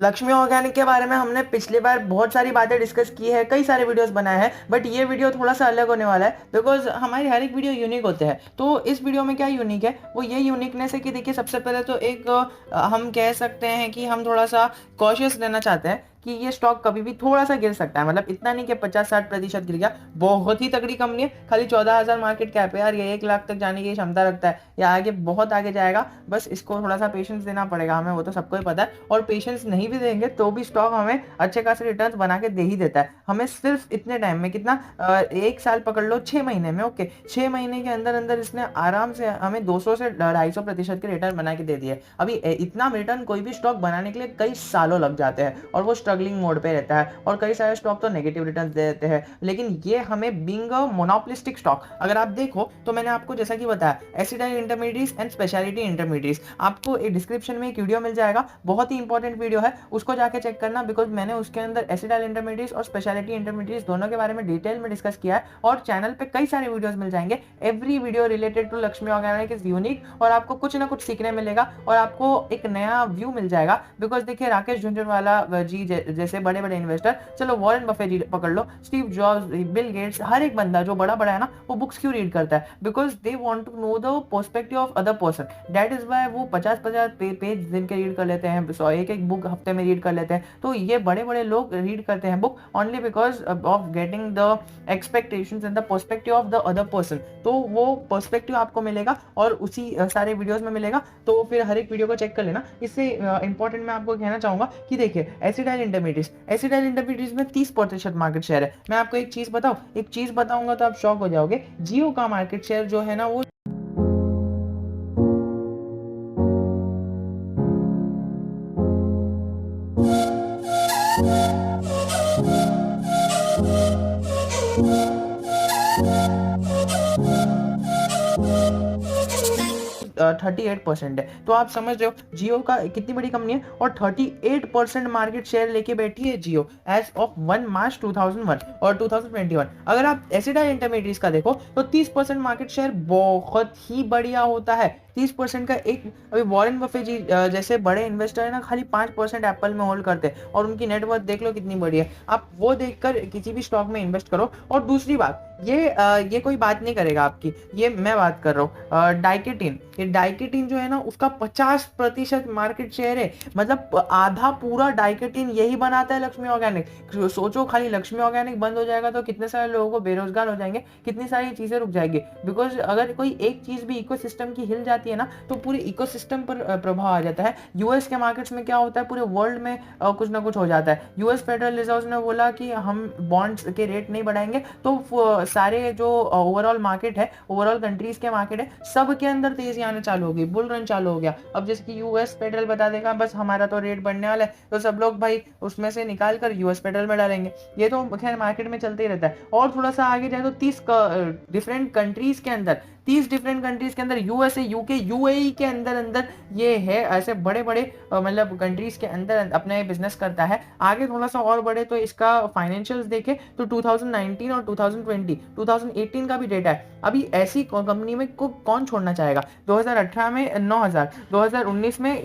Lakshmi organic के बारे में हमने पिछली बार बहुत सारी बातें डिस्कस की है, कई सारे वीडियोस बनाए हैं, बट ये वीडियो थोड़ा सा अलग होने वाला है बिकॉज हमारी हर एक वीडियो यूनिक होते हैं। तो इस वीडियो में क्या यूनिक है, वो ये यूनिकनेस है कि देखिए सबसे पहले तो एक हम कह सकते हैं कि हम थोड़ा सा कॉशियस रहना चाहते हैं कि ये स्टॉक कभी भी थोड़ा सा गिर सकता है, मतलब इतना नहीं कि 50-60% गिर गया। बहुत ही तगड़ी कंपनी है, खाली 14,000 मार्केट कैप है यार, ये 1 लाख तक जाने की क्षमता रखता है, या आगे बहुत आगे जाएगा। बस इसको थोड़ा सा पेशेंस देना पड़ेगा हमें, वो तो सबको ही पता है। और पेशेंस नहीं भी देंगे तो भी स्टॉक हमें अच्छे खासे रिटर्न्स बना के दे ही देता है। हमें सिर्फ इतने टाइम में कितना 1 साल पकड़ लो, 6 महीने में, ओके 6 महीने के अंदर अंदर इसने आराम से हमें 200 से 250% के रिटर्न बना के दे दिए। अभी इतना रिटर्न कोई भी स्टॉक बनाने के लिए कई सालों लग जाते हैं और वो स्ट्रगलिंग मोड पे रहता है, और कई सारे स्टॉक तो नेगेटिव रिटर्न दे देते हैं। लेकिन ये हमें बीइंग अ मोनोपोलिस्टिक स्टॉक, अगर आप देखो तो मैंने आपको जैसा कि बताया acetyl intermediates and speciality intermediates, आपको एक डिस्क्रिप्शन में एक वीडियो मिल जाएगा, बहुत ही इंपॉर्टेंट वीडियो है, उसको जाके चेक करना। बिकॉज मैंने उसके अंदर एसिडाइल इंटरमीडिएट्स और स्पेशलिटी इंटरमीडिएट्स दोनों के बारे में डिटेल में डिस्कस किया है, और चैनल पे कई सारे वीडियोस मिल जाएंगे। Every video related to Lakshmi organic is unique, और आपको कुछ ना कुछ सीखने मिलेगा और आपको एक नया व्यू मिल जाएगा। बिकॉज देखिए राकेश झुंझुनवाला जी जैसे बड़े बड़े इन्वेस्टर, चलो वॉरेन बफेट जी पकड़ लो, स्टीव जॉब्स, बिल गेट्स, हर एक बंदा जो बड़ा बड़ा है ना, वो बुक्स क्यों रीड करता है? Because they want to know the perspective of other person. That is why वो 50-50 पेज दिन के रीड कर लेते हैं, एक एक बुक हफ्ते में रीड कर लेते हैं। तो ये बड़े बड़े लोग रीड करते हैं book only because of getting the expectations and the perspective of the other person. तो वो पर्सपेक्टिव आपको मिलेगा और उसी सारे वीडियोस में मिलेगा। तो फिर हर एक वीडियो को चेक कर लेना। इससे इंपॉर्टेंट मैं आपको कहना चाहूंगा कि देखिए एसिडाइल इंटरमीडिएट्स में 30% मार्केट शेयर है। मैं आपको एक चीज बताऊं, एक चीज बताऊंगा तो आप शॉक हो जाओगे, जियो का मार्केट शेयर जो है ना वो 38% है। तो आप समझ रहे हो जियो का कितनी बड़ी कंपनी है, और 38% मार्केट शेयर लेके बैठी है जियो एज ऑफ 1 मार्च 2001 और 2021। अगर आप एसिडाइल इंटरमीडिएट्स का देखो तो 30% मार्केट शेयर बहुत ही बढ़िया होता है। 30% का एक, अभी वॉरेन बफे जी जैसे बड़े इन्वेस्टर है ना, खाली 5% एप्पल में होल्ड करते हैं, और उनकी नेटवर्थ देख लो कितनी बड़ी है। आप वो देखकर किसी भी स्टॉक में इन्वेस्ट करो। और दूसरी बात, ये कोई बात नहीं करेगा आपकी, ये मैं बात कर रहा हूँ डाइकेटिन। ये डाइकेटिन जो है ना उसका 50% मार्केट शेयर है, मतलब आधा पूरा डाइकेटिन यही बनाता है लक्ष्मी ऑर्गेनिक। सोचो खाली लक्ष्मी ऑर्गेनिक बंद हो जाएगा तो कितने सारे लोगों को बेरोजगार हो जाएंगे, कितनी सारी चीजें रुक जाएगी। बिकॉज अगर कोई एक चीज भी इकोसिस्टम की हिल जाती है ना तो पूरे इकोसिस्टम पर प्रभाव आ जाता है। यूएस के मार्केट्स में क्या होता है, पूरे वर्ल्ड में कुछ ना कुछ हो जाता है। यूएस फेडरल रिजर्व ने बोला कि हम बॉन्ड्स के रेट नहीं बढ़ाएंगे, तो सारे जो ओवरऑल मार्केट है, ओवरऑल कंट्रीज के मार्केट है, सब के अंदर तेजी आने चालू हो गई, बुल रन चालू हो गया। अब जैसे कि यूएस फेडरल बता देगा बस हमारा तो रेट बढ़ने वाला है, तो सब लोग भाई उसमें से निकाल कर यूएस फेडरल में डालेंगे। ये तो खैर मार्केट में चलते ही रहता है। और थोड़ा सा आगे जाए तो 30 डिफरेंट कंट्रीज के अंदर, 30 डिफरेंट कंट्रीज के अंदर, यूएसए, यूके, यूएई के अंदर अंदर ये है, ऐसे बड़े बड़े मतलब कंट्रीज के अंदर अपना ये बिजनेस करता है। आगे थोड़ा सा और बढ़े तो इसका फाइनेंशियल्स देखे तो 2019 और 2020, 2018 का भी डेटा है। अभी ऐसी कंपनी में कौन छोड़ना चाहेगा? 2018 में 9,000, 2019 में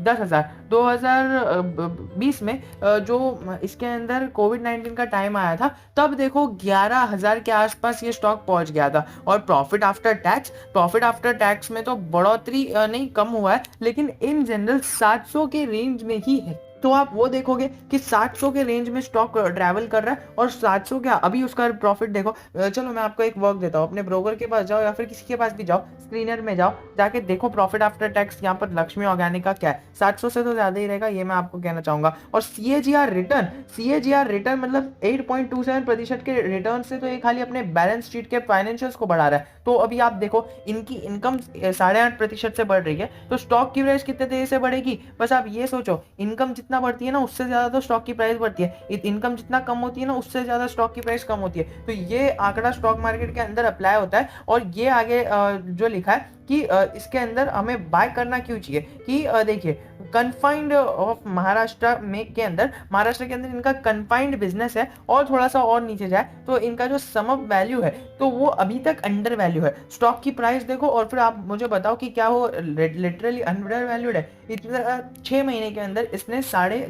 10,000, 2020 में जो इसके अंदर कोविड-19 का टाइम आया था तब देखो 11,000 के आसपास ये स्टॉक पहुंच गया था। और प्रॉफिट आफ्टर टैक्स में तो बढ़ोतरी नहीं, कम हुआ है, लेकिन इन जनरल 700 के रेंज में ही है। तो आप वो देखोगे कि 700 के रेंज में स्टॉक ट्रैवल कर रहा है, और 700 क्या अभी उसका प्रॉफिट देखो। चलो मैं आपको एक वर्क देता हूँ, अपने ब्रोकर के पास जाओ या फिर किसी के पास भी जाओ, स्क्रीनर में जाओ, जाके देखो प्रॉफिट आफ्टर टैक्स यहाँ पर लक्ष्मी ऑर्गेनिक का क्या है। 700 से तो ज्यादा ही रहेगा, ये मैं आपको कहना चाहूंगा। और सीएजीआर रिटर्न मतलब 8.27% के रिटर्न से तो ये खाली अपने बैलेंस शीट के फाइनेंशियल्स को बढ़ा रहा है। तो अभी आप देखो इनकी इनकम 8.5% से बढ़ रही है, तो स्टॉक की प्राइस कितने तेजी से बढ़ेगी? बस आप ये सोचो, इनकम जितना बढ़ती है ना उससे ज्यादा तो स्टॉक की प्राइस बढ़ती है, इनकम जितना कम होती है ना उससे ज्यादा स्टॉक की प्राइस कम होती है। तो ये आंकड़ा स्टॉक मार्केट के अंदर अप्लाई होता है। और ये आगे जो लिखा है कि इसके अंदर हमें बाय करना क्यों चाहिए, कि देखिए कन्फाइंड ऑफ महाराष्ट्र में के अंदर, महाराष्ट्र के अंदर इनका कन्फाइंड बिजनेस है, और थोड़ा सा और नीचे जाए तो इनका जो सम अप वैल्यू है तो वो अभी तक अंडर वैल्यू वैल्यू है। स्टॉक की प्राइस देखो और फिर आप मुझे बताओ कि क्या वो लिटरली अंडर वैल्यूड है। इतना 6 महीने के अंदर इसने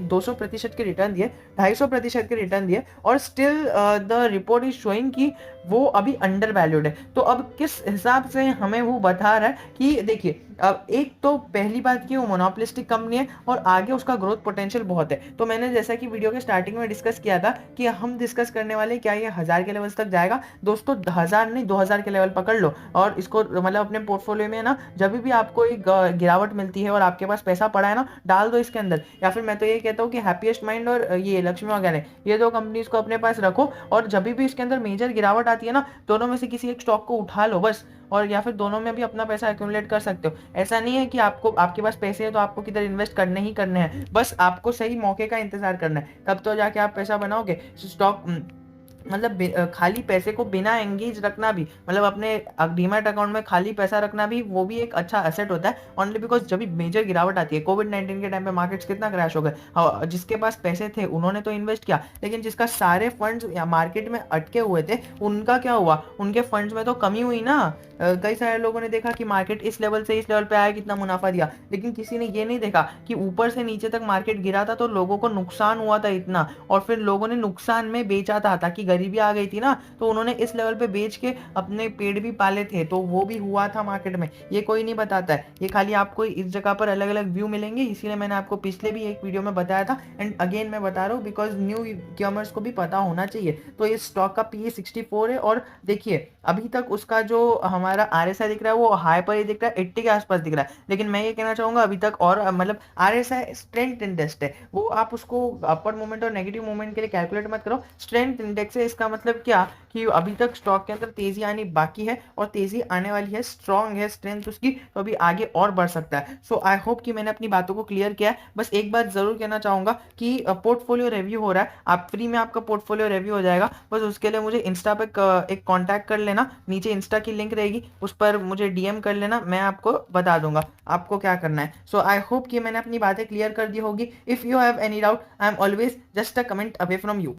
250% के रिटर्न दिए, 250% के रिटर्न दिए, और still the report is showing कि वो अभी अंडर वैल्यूड है। तो अब किस हिसाब से हमें वो बता रहा है कि देखिए, अब एक तो पहली बात की वो मोनोपोलिस्टिक कंपनी है और आगे उसका ग्रोथ पोटेंशियल बहुत है। तो मैंने जैसा कि वीडियो के स्टार्टिंग में डिस्कस किया था कि हम डिस्कस करने वाले क्या ये 1000 के लेवल्स तक जाएगा। दोस्तों 1000 नहीं, 2000 के लेवल पकड़ लो और इसको मतलब अपने पोर्टफोलियो में ना जब भी आपको एक गिरावट मिलती है और आपके पास पैसा पड़ा है ना, डाल दो इसके अंदर। या फिर मैं तो ये कहता हूँ कि हैप्पीएस्ट माइंड और ये लक्ष्मी ऑर्गेनिक, ये दो कंपनीज को अपने पास रखो और जब भी इसके अंदर मेजर गिरावट आती है ना, दोनों में से किसी एक स्टॉक को उठा लो बस। और या फिर दोनों में भी अपना पैसा एक्यूमुलेट कर सकते हो। ऐसा नहीं है कि आपको आपके पास पैसे है तो आपको किधर इन्वेस्ट करने ही करने हैं, बस आपको सही मौके का इंतजार करना है, तब तो जाके आप पैसा बनाओगे। स्टॉक मतलब खाली पैसे को बिना एंगेज रखना भी, मतलब अपने डीमैट अकाउंट में खाली पैसा रखना भी, वो भी एक अच्छा एसेट होता है। ओनली बिकॉज जब भी मेजर गिरावट आती है, कोविड-19 के टाइम पे मार्केट्स कितना क्रैश हो गए, जिसके पास पैसे थे उन्होंने तो इन्वेस्ट किया, लेकिन जिसका सारे फंड्स या मार्केट में अटके हुए थे उनका क्या हुआ, उनके फंड्स में तो कमी हुई ना। कई सारे लोगों ने देखा कि मार्केट इस लेवल से इस लेवल पे आया, कितना मुनाफा दिया, लेकिन किसी ने ये नहीं देखा कि ऊपर से नीचे तक मार्केट गिरा था तो लोगों को नुकसान हुआ था इतना, और फिर लोगों ने नुकसान में बेचा था ताकि गरीबी आ गई थी ना, तो उन्होंने इस लेवल पे बेच के अपने पेड़ भी पाले थे, तो वो भी हुआ था मार्केट में। ये कोई नहीं बताता है, ये खाली आपको इस जगह पर अलग अलग व्यू मिलेंगे, इसीलिए मैंने आपको पिछले भी एक वीडियो में बताया था, एंड अगेन मैं बता रहा हूँ बिकॉज न्यू कमर्स को भी पता होना चाहिए। तो इस स्टॉक का पी 64 है, और देखिए अभी तक उसका जो हमारा RSI दिख रहा है वो हाई पर ही दिख रहा है, 80 के आसपास दिख रहा है, लेकिन मैं ये कहना चाहूंगा अभी तक और मतलब RSI स्ट्रेंथ इंडेक्स है, वो आप उसको अपर मूवमेंट और नेगेटिव मूवमेंट के लिए कैलकुलेट मत करो, स्ट्रेंथ इंडेक्स है। इसका मतलब क्या कि अभी तक स्टॉक के अंदर तेजी आनी बाकी है और तेजी आने वाली है, स्ट्रॉन्ग है स्ट्रेंथ उसकी, तो अभी आगे और बढ़ सकता है। सो आई होप कि मैंने अपनी बातों को क्लियर किया है। बस एक बात जरूर कहना चाहूंगा कि पोर्टफोलियो रिव्यू हो रहा है, आप फ्री में आपका पोर्टफोलियो रिव्यू हो जाएगा, बस उसके लिए मुझे इंस्टा पे एक कांटेक्ट कर लेना, नीचे इंस्टा की लिंक रहेगी, उस पर मुझे DM कर लेना, मैं आपको बता दूंगा आपको क्या करना है। सो आई होप कि मैंने अपनी बातें क्लियर कर दी होगी। If you have any doubt, I am always just a comment away from you.